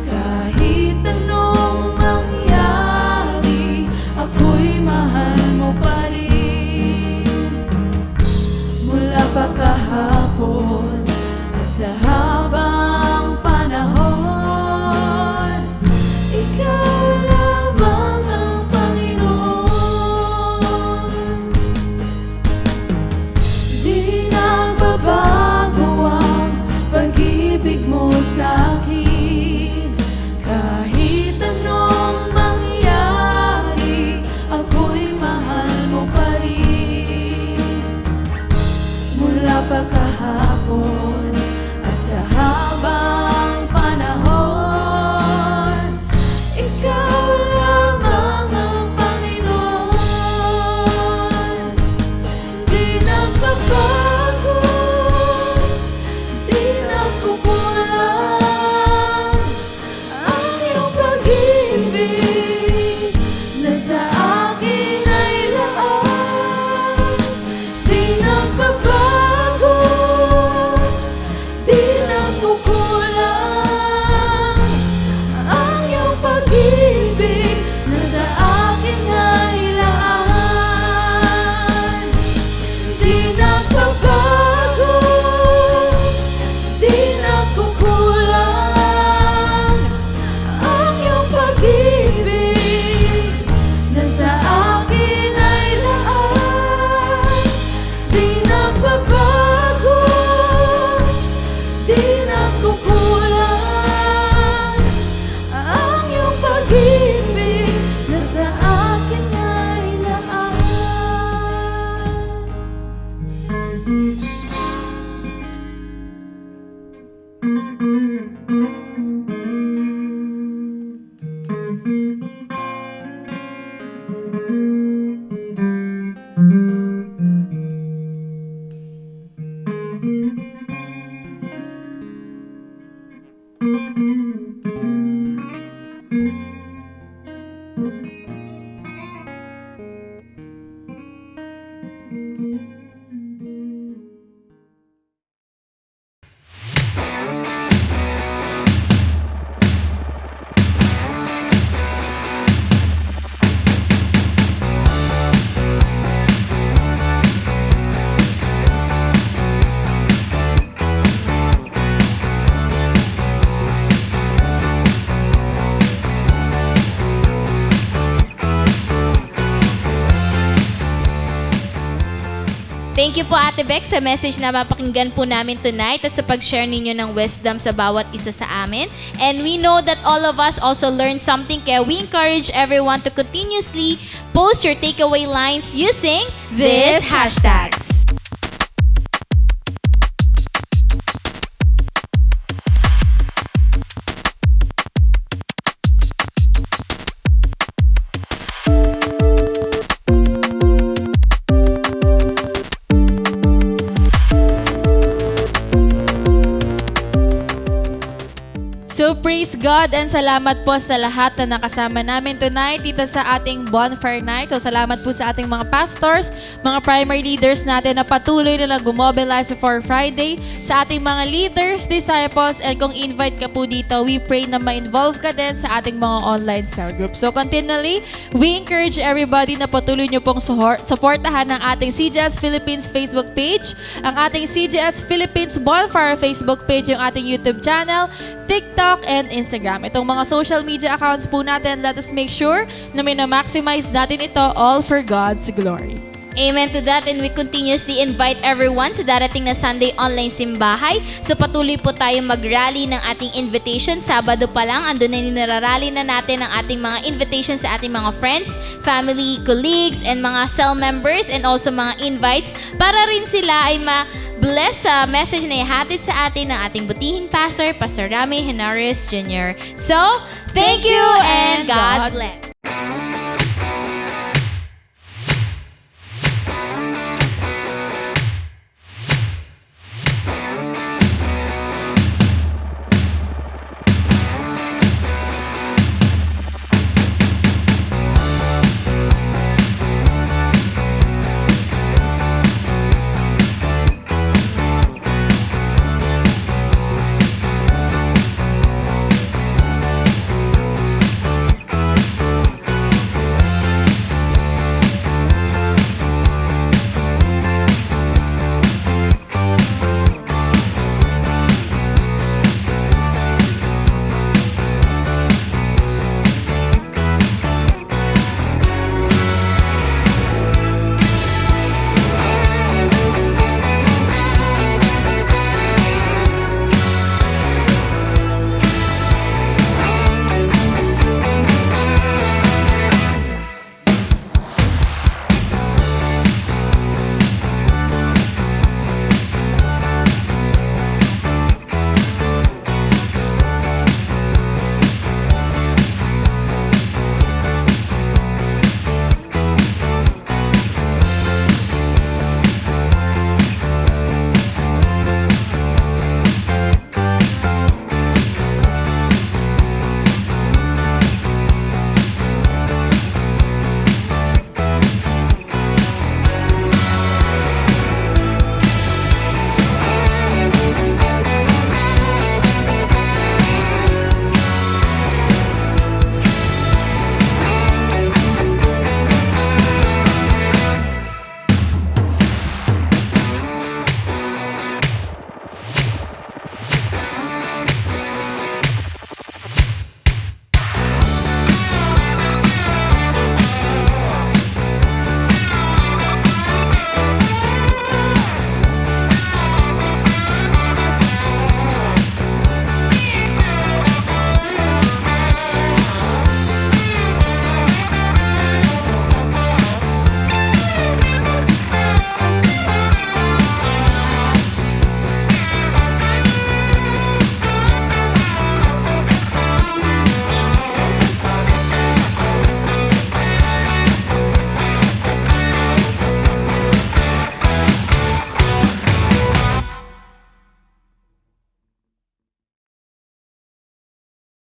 Kahit anong mangyari, ako'y mahal mo pa rin. Mula pa kahapon at sa habang panahon, ikaw lamang ang Panginoon. Di nagbabago ang pag-ibig mo sa akin. Kahit anong mangyari, ako'y mahal mo pa rin. Mula pa kahapon at sa habang panahon, ikaw lamang ang Panginoon. Di nagbabago, di nagkukulang ang iyong pag-ibig na sa akin ay laan. Di nagbabago, di nagkukulang ang iyong pag-ibig na sa akin ay laan. Di nagbabago, di nagkukulang ang iyong pag-ibig na sa akin ay laan. Di nagbabago, di nagkukulang ang iyong pag-ibig na sa akin ay laan. Thank you po Ate Beck sa message na mapakinggan po namin tonight at sa pag-share ninyo ng wisdom sa bawat isa sa amin. And we know that all of us also learned something, kaya we encourage everyone to continuously post your takeaway lines using these hashtags. So praise God and salamat po sa lahat na nakasama namin tonight dito sa ating Bonfire Night. So salamat po sa ating mga pastors, mga primary leaders natin na patuloy na nag-mobilize for Friday, sa ating mga leaders, disciples, and kung invite ka po dito, we pray na ma-involve ka din sa ating mga online cell group. So continually, we encourage everybody na patuloy nyo pong supportahan ng ating CJS Philippines Facebook page, ang ating CJS Philippines Bonfire Facebook page, yung ating YouTube channel, TikTok, and Instagram. Itong mga social media accounts po natin, let us make sure na maximize natin ito all for God's glory. Amen to that, and we continuously invite everyone sa darating na Sunday online simbahay. So patuloy po tayong mag-rally ng ating invitation. Sabado pa lang, andun na ninararally na natin ang ating mga invitation sa ating mga friends, family, colleagues, and mga cell members, and also mga invites para rin sila ay bless sa message na ihatid sa atin ng ating butihing pastor, Pastor Rami Henares Jr. So, thank you and God bless.